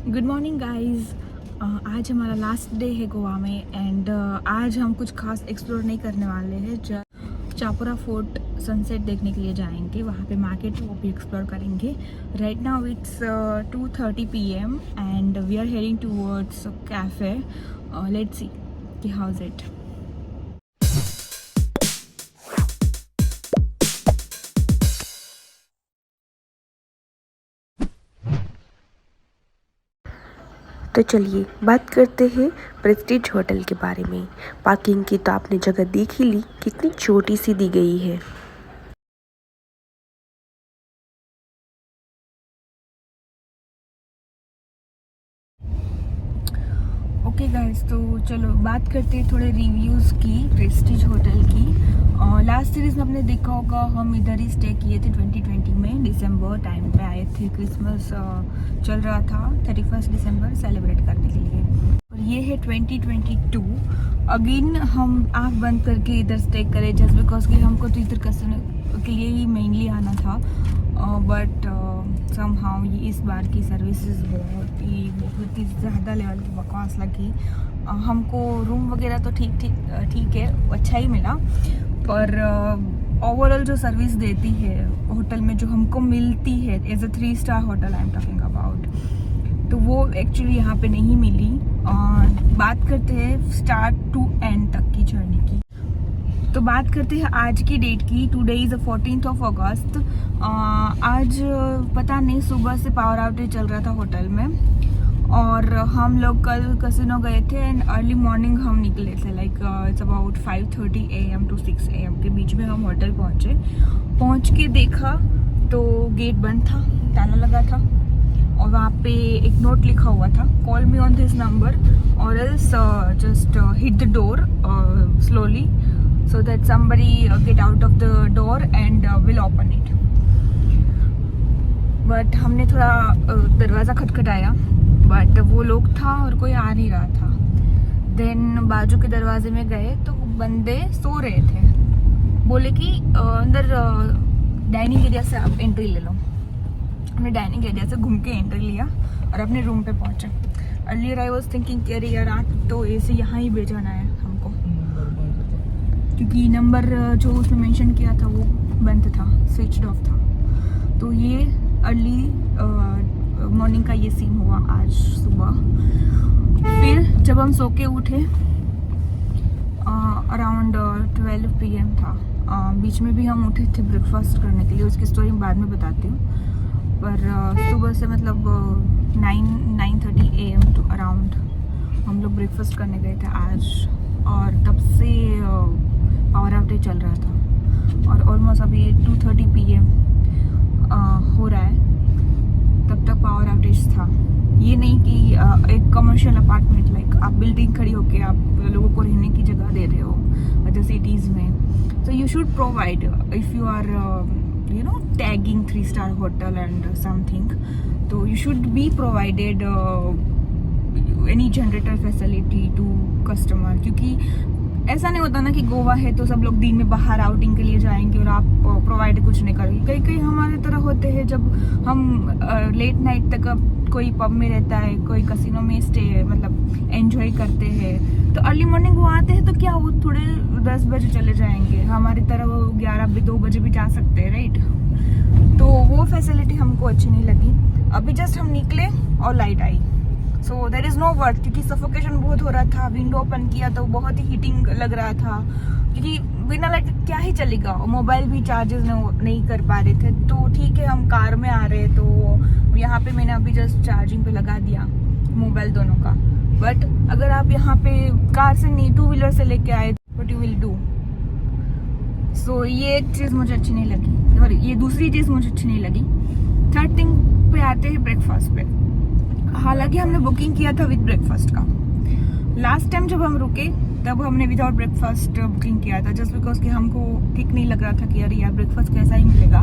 Good morning guys. आज हमारा last day है गोवा में एंड आज हम कुछ खास एक्सप्लोर नहीं करने वाले हैं। चापोरा फोर्ट सनसेट देखने के लिए जाएंगे, वहाँ पे मार्केट वो भी एक्सप्लोर करेंगे। Right now it's 2:30 PM and we are heading towards cafe. Let's see कि हाउ इज इट। तो चलिए बात करते हैं प्रेस्टीज होटल के बारे में। पार्किंग की तो आपने जगह देख ही ली, कितनी छोटी सी दी गई है। ओके गाइस, तो चलो बात करते हैं थोड़े रिव्यूज़ की प्रेस्टीज होटल की। लास्ट सीरीज़ में आपने देखा होगा, हम इधर ही स्टे किए थे 2020 में। दिसंबर टाइम पे आए थे, क्रिसमस चल रहा था, 31 दिसंबर सेलिब्रेट करने के लिए। और ये है 2022। अगेन हम आँख बंद करके इधर स्टे करें जस्ट बिकॉज कि हमको तो इधर कस्टमर के लिए ही मेनली आना था। बट समहाउ ये इस बार की सर्विसेज बहुत ही ज़्यादा लेवल की बकवास लगी। हमको रूम वगैरह तो ठीक है, अच्छा ही मिला, पर ओवरऑल जो सर्विस देती है होटल में, जो हमको मिलती है as a 3 star hotel I am talking about, तो वो एक्चुअली यहाँ पे नहीं मिली। बात करते हैं स्टार्ट टू एंड तक की जर्नी की। तो बात करते हैं आज की डेट की। टुडे इज़ 14 अगस्त। आज पता नहीं सुबह से पावर आउटेज चल रहा था होटल में, और हम लोग कल कैसीनो गए थे एंड अर्ली मॉर्निंग हम निकले थे। Like it's about 5:30 AM to 6 AM के बीच में हम होटल पहुँचे। पहुँच के देखा तो गेट बंद था, ताला लगा था, और वहाँ पे एक नोट लिखा हुआ था, call me on this number और else just hit the door slowly so that somebody get out of the door and will open it. But हमने थोड़ा दरवाज़ा खटखटाया, बट वो लोग था और कोई आ नहीं रहा था। देन बाजू के दरवाजे में गए तो बंदे सो रहे थे। बोले कि अंदर डाइनिंग एरिया से आप एंट्री ले लो। हमने डाइनिंग एरिया से घूम के एंट्री लिया और अपने रूम पे पहुंचे। अर्लियर आई वाज थिंकिंग कि अरे यार तो ऐसे यहाँ ही भेजना है हमको, क्योंकि नंबर जो उसने मेंशन किया था वो बंद था, स्विच्ड ऑफ था। तो ये अर्ली मॉर्निंग का ये सीन हुआ आज सुबह। फिर जब हम सो के उठे अराउंड 12 PM था। बीच में भी हम उठे थे ब्रेकफास्ट करने के लिए, उसकी स्टोरी मैं बाद में बताती हूँ। पर सुबह से मतलब 9:30 AM टू अराउंड हम लोग ब्रेकफास्ट करने गए थे आज, और तब से पावर आउटेज चल रहा था और ऑलमोस्ट अभी 2:30 PM हो रहा है, तब तक पावर आउटेज था। ये नहीं कि एक कमर्शियल अपार्टमेंट लाइक आप बिल्डिंग खड़ी होके आप लोगों को रहने की जगह दे रहे हो अदर सिटीज़ में। So you should provide if you are tagging 3 star hotel and something, तो you should be provided any generator facility to customer. क्योंकि ऐसा नहीं होता ना कि गोवा है तो सब लोग दिन में बाहर आउटिंग के लिए जाएंगे और आप प्रोवाइड कुछ नहीं करेंगे। कई कई हमारे तरह होते हैं, जब हम लेट नाइट तक कोई पब में रहता है, कोई कैसीनो में स्टे मतलब एंजॉय करते हैं, तो अर्ली मॉर्निंग वो आते हैं तो क्या वो थोड़े 10 बजे चले जाएंगे। हमारी तरह वो 11-2 बजे भी जा सकते हैं, राइट। तो वो फैसिलिटी हमको अच्छी नहीं लगी। अभी जस्ट हम निकले और लाइट आई, so there is no worth, क्योंकि सफोकेशन बहुत हो रहा था। विंडो ओपन किया तो बहुत ही हीटिंग लग रहा था, क्योंकि बिना लाइट क्या ही चलेगा। मोबाइल भी चार्जेस नहीं कर पा रहे थे। तो ठीक है, हम कार में आ रहे तो यहाँ पे मैंने अभी जस्ट चार्जिंग पे लगा दिया मोबाइल दोनों का। बट अगर आप यहाँ पे कार से नहीं, 2 व्हीलर से लेके आए, व्हाट यू विल डू। सो ये एक चीज़ मुझे अच्छी नहीं लगी, और ये दूसरी चीज़ मुझे अच्छी नहीं लगी। थर्ड थिंग पे आते हैं ब्रेकफास्ट पे। हालांकि हमने बुकिंग किया था विद ब्रेकफास्ट का। लास्ट टाइम जब हम रुके तब हमने विदाउट ब्रेकफास्ट बुकिंग किया था, जस्ट बिकॉज कि हमको ठीक नहीं लग रहा था कि यार ब्रेकफास्ट कैसा ही मिलेगा।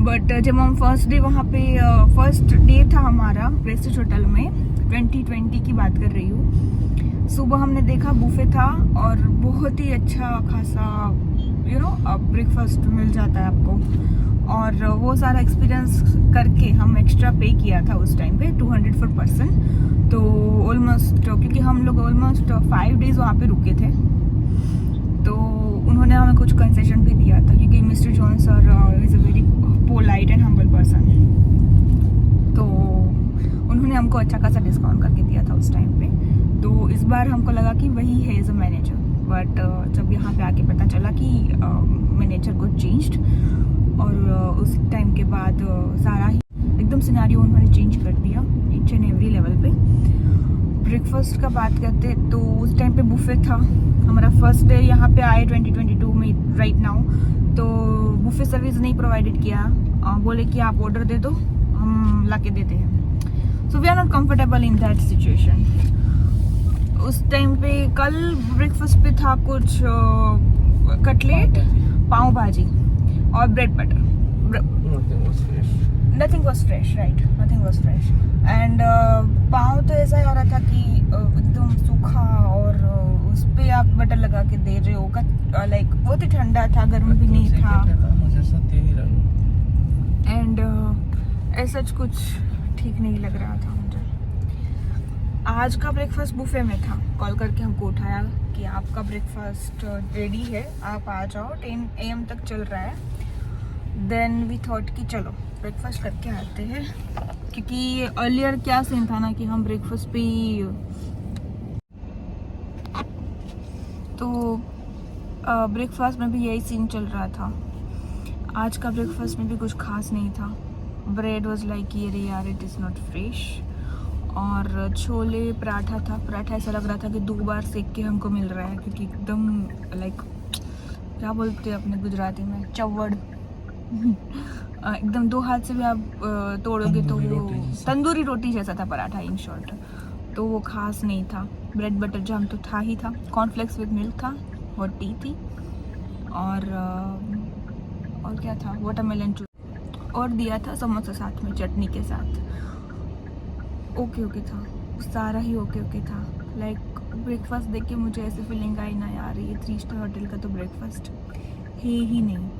बट जब हम फर्स्ट डे वहाँ पे, फर्स्ट डे था हमारा प्रेस्टीज होटल में, 2020 की बात कर रही हूँ। सुबह हमने देखा बुफे था और बहुत ही अच्छा खासा ब्रेकफास्ट मिल जाता है आपको। और वो सारा एक्सपीरियंस करके हम एक्स्ट्रा पे किया था उस टाइम पे 200 पर पर्सन। तो ऑलमोस्ट, क्योंकि हम लोग ऑलमोस्ट 5 डेज वहाँ पे रुके थे, तो उन्होंने हमें कुछ कंसेशन भी दिया था, क्योंकि mister John sir is a very polite and humble person. तो उन्होंने हमको अच्छा खासा डिस्काउंट करके दिया था उस टाइम पे। तो इस बार हमको लगा कि वही है एज अ मैनेजर, बट जब यहाँ पे आके पता चला कि मैनेजर को चेंज्ड, और उस टाइम के बाद सारा ही एकदम सिनेरियो उन्होंने चेंज कर दिया ईच एंड एवरी लेवल पे। ब्रेकफास्ट का बात करते तो उस टाइम पे बुफे था। हमारा फर्स्ट डे यहाँ पे आए 2022 में राइट नाउ, तो बुफे सर्विस नहीं प्रोवाइडेड किया। बोले कि आप ऑर्डर दे दो, हम ला के देते हैं। So we are not comfortable in that situation. उस टाइम पे कल ब्रेकफास्ट पे था कुछ कटलेट, पाव भाजी और bread butter. Nothing was fresh, right, nothing was fresh. And pav तो ऐसा ही आ रहा था कि एकदम सूखा, और उस पर आप बटर लगा के दे रहे हो, लाइक बहुत ही ठंडा था, गर्म भी नहीं था। एंड ऐसा कुछ ठीक नहीं लग रहा था मुझे। आज का ब्रेकफास्ट बुफे में था, कॉल करके हमको उठाया कि आपका ब्रेकफास्ट रेडी है, आप आ जाओ, 10 AM तक चल रहा है। देन वी थॉट कि चलो ब्रेकफास्ट करके आते हैं, क्योंकि अर्लियर क्या सीन था ना कि हम ब्रेकफास्ट पे ही, तो ब्रेकफास्ट में भी यही सीन चल रहा था। आज का ब्रेकफास्ट में भी कुछ खास नहीं था। ब्रेड वॉज लाइक ये रे यार, इट इज़ नॉट फ्रेश। और छोले पराठा था, पराठा ऐसा लग रहा था कि 2 बार सेक के हमको मिल रहा है, क्योंकि एकदम लाइक क्या बोलते हैं अपने गुजराती में, चवड़। एकदम 2 हाथ से भी आप तोड़ोगे तो वो तंदूरी रोटी जैसा था पराठा, इन शॉर्ट। तो वो खास नहीं था। ब्रेड बटर जाम तो था ही था, कॉर्नफ्लेक्स विद मिल्क था, हॉट टी थी, और क्या था, वाटरमेलन जूस, और दिया था समोसा साथ में चटनी के साथ। ओके था, सारा ही ओके था। लाइक ब्रेकफास्ट देख के मुझे ऐसी फीलिंग आई ना यार, ये 3 स्टार होटल का तो ब्रेकफास्ट है ही नहीं।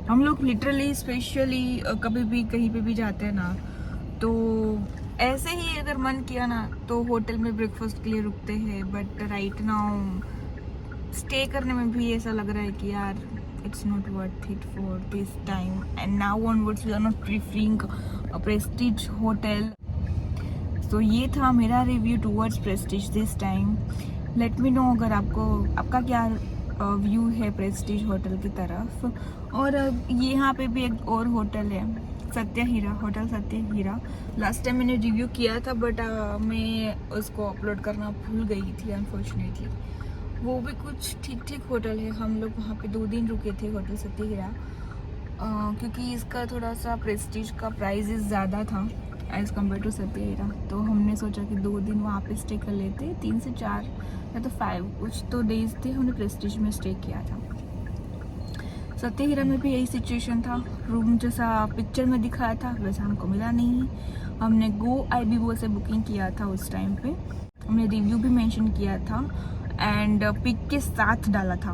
हम लोग लिटरली स्पेशली कभी भी कहीं पे भी जाते हैं ना, तो ऐसे ही अगर मन किया ना तो होटल में ब्रेकफास्ट के लिए रुकते हैं। बट राइट नाउ स्टे करने में भी ऐसा लग रहा है कि यार it's not worth it for this time, and now onwards we are not preferring a Prestige hotel. तो ये था मेरा review towards Prestige this time. Let me know अगर आपका क्या व्यू है प्रेस्टीज होटल की तरफ। और यहाँ पे भी एक और होटल है, सत्य हीरा, होटल सत्य हीरा। लास्ट टाइम मैंने रिव्यू किया था, बट मैं उसको अपलोड करना भूल गई थी अनफॉर्चुनेटली। वो भी कुछ ठीक होटल है। हम लोग वहाँ पे 2 दिन रुके थे होटल सत्य हीरा, क्योंकि इसका थोड़ा सा प्रेस्टीज का प्राइस ज़्यादा था एज़ कम्पेयर टू सत्य हीरा। तो हमने सोचा कि 2 दिन वहाँ पे स्टे कर लेते, 3 से 4 या तो 5 कुछ तो डेज थे, हमने प्रेस्टीज में स्टे किया था। सत्य हीरा में भी यही सिचुएशन था, रूम जैसा पिक्चर में दिखाया था वैसा हमको मिला नहीं। हमने GoIbibo से बुकिंग किया था उस टाइम पे, हमने रिव्यू भी मेंशन किया था एंड पिक के साथ डाला था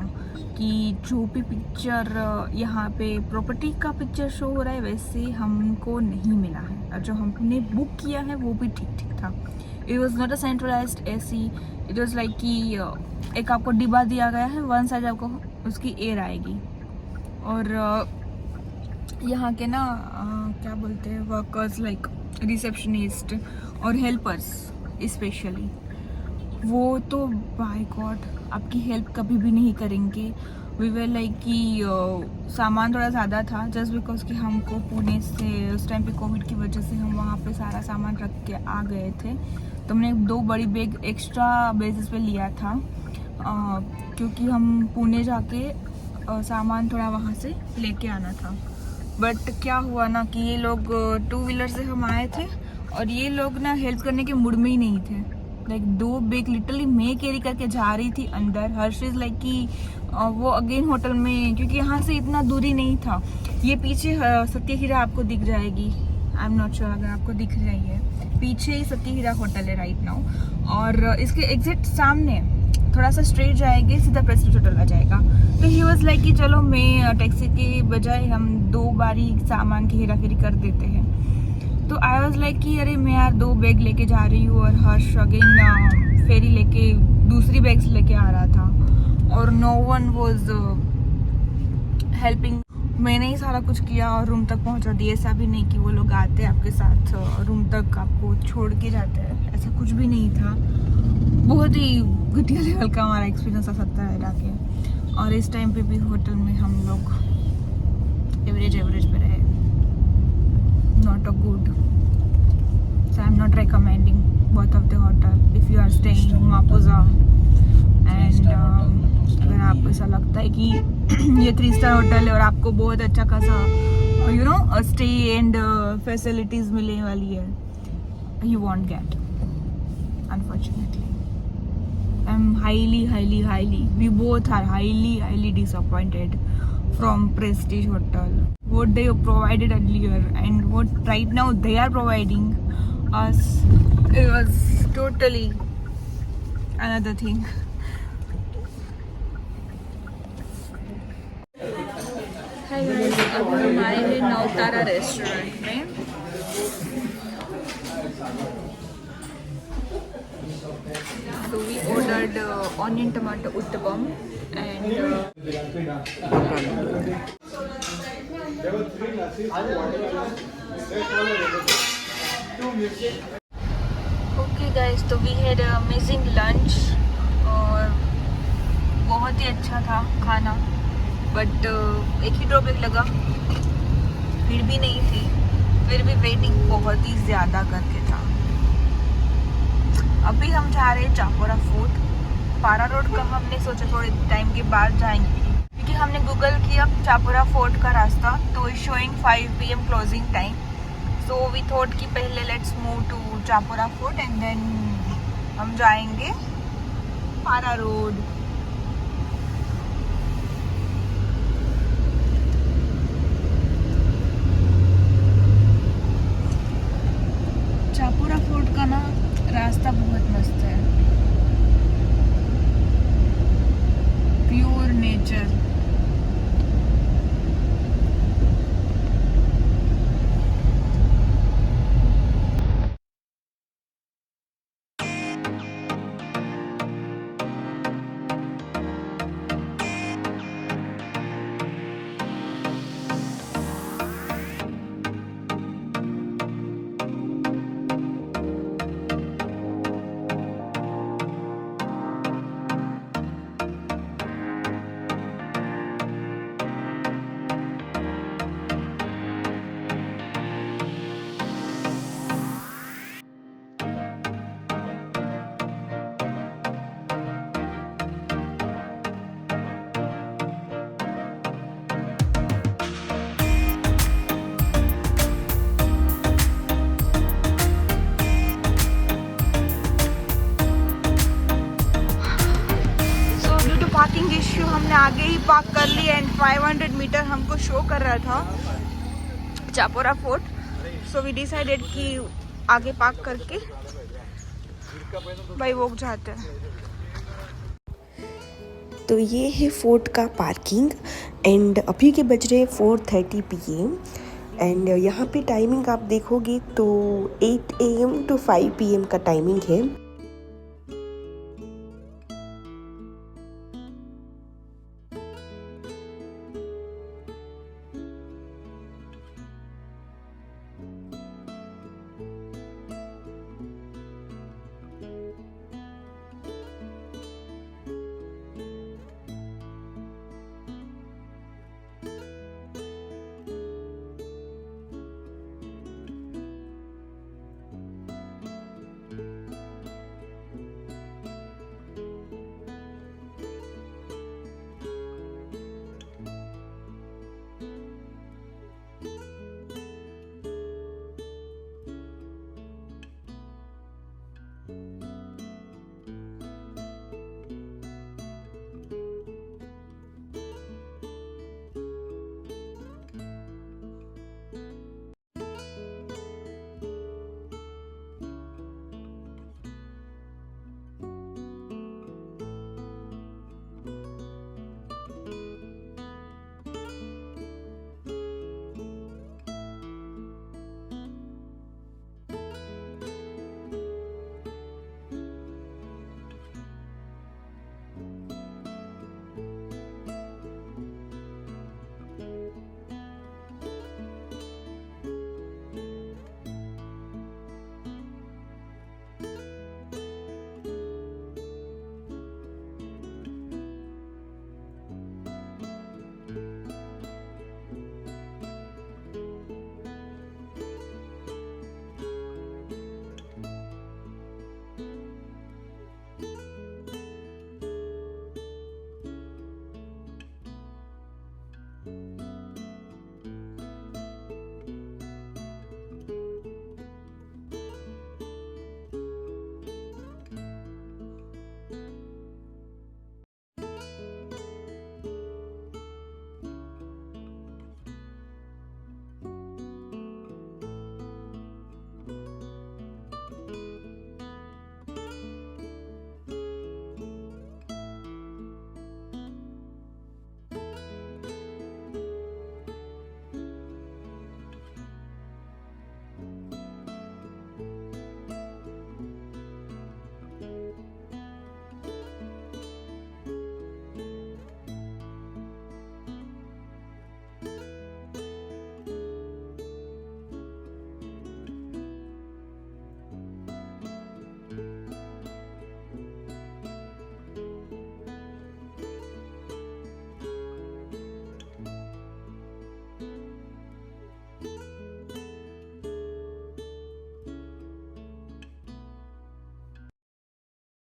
कि जो भी पिक्चर यहाँ पे प्रॉपर्टी का पिक्चर शो हो रहा है वैसे हमको नहीं मिला है, और जो हमने बुक किया है वो भी ठीक था। It was not a centralised AC, it was like कि एक आपको डिब्बा दिया गया है, वन साइड आपको उसकी एयर आएगी, और यहाँ के ना क्या बोलते हैं वर्कर्स लाइक रिसेप्शनिस्ट और हेल्पर्स स्पेशली, वो तो बाय गॉड आपकी हेल्प कभी भी नहीं करेंगे। वी वर लाइक कि सामान थोड़ा ज़्यादा था जस्ट बिकॉज कि हमको पुणे से उस टाइम पे कोविड की वजह से हम वहाँ पे सारा सामान रख के आ गए थे, तो हमने 2 बड़ी बैग एक्स्ट्रा बेसिस पे लिया था, क्योंकि हम पुणे जाके सामान थोड़ा वहाँ से लेके आना था। बट क्या हुआ ना कि ये लोग 2 व्हीलर से हम आए थे, और ये लोग ना हेल्प करने के मूड में ही नहीं थे। लाइक 2 बैग लिटरली मैं कैरी करके जा रही थी अंदर, हर्षिज लाइक कि वो अगेन होटल में, क्योंकि यहाँ से इतना दूरी नहीं था। ये पीछे सत्य हीरा आपको दिख जाएगी, आई एम नॉट श्योर अगर आपको दिख रही है, पीछे ही सत्य हीरा होटल है राइट नाउ, और इसके एग्जैक्ट सामने थोड़ा सा स्ट्रेट जाएंगे सीधा प्रेस्टीज होटल आ जाएगा। तो ही वॉज लाइक कि चलो मैं टैक्सी के बजाय हम 2 बारी सामान की हेरा फेरी कर देते हैं। तो आई वॉज लाइक कि अरे मैं यार 2 बैग लेके जा रही हूँ और हर्ष अगेन फेरी लेके दूसरी बैग्स लेके आ रहा था और नो वन वॉज हेल्पिंग। मैंने ही सारा कुछ किया और रूम तक पहुंचा दिया। ऐसा भी नहीं कि वो लोग आते आपके साथ रूम तक आपको छोड़ के जाते हैं, ऐसा कुछ भी नहीं था। बहुत ही घटिया लेवल का हमारा एक्सपीरियंस आ सकता है जाके। और इस टाइम पे भी होटल में हम लोग एवरेज पे रहे, not a good. So I am not recommending both of the hotel if you are staying Mapusa. And अगर आपको ऐसा लगता है कि ये 3 स्टार होटल है और आपको बहुत अच्छा खासा स्टे एंड फैसिलिटीज मिलने वाली है, you won't get unfortunately. I am highly, we both are highly disappointed from Prestige Hotel. What they provided earlier and what right now they are providing us, it was totally another thing. Hi guys, अभी हम आए हैं नवतारा restaurant में। So we ordered onion tomato uttapam and okay guys, तो we had a amazing lunch और बहुत ही अच्छा था खाना। बट एक ही ड्रॉबैक लगा, भीड़ भी नहीं थी, फिर भी वेटिंग बहुत ही ज़्यादा करके था। अभी हम जा रहे हैं चापोरा फोर्ट। पारा रोड का हमने सोचा थोड़े टाइम के बाद जाएंगे, क्योंकि हमने गूगल किया चापोरा फोर्ट का रास्ता तो is showing 5 PM closing time. So we thought कि पहले let's move to Chapora fort and then हम जाएंगे पारा रोड। चापोरा फोर्ट का ना रास्ता बहुत मस्त है, प्योर नेचर। पार्किंग इश्यू हमने आगे ही पार्क कर ली एंड 500 मीटर हमको शो कर रहा था Chapora fort. So we decided कि आगे पार्क करके भाई वोक जाते हैं। तो ये है फोर्ट का पार्किंग एंड अभी के बज रहे 4:30 PM एंड यहाँ पे टाइमिंग आप देखोगे तो 8 AM to 5 PM का टाइमिंग है।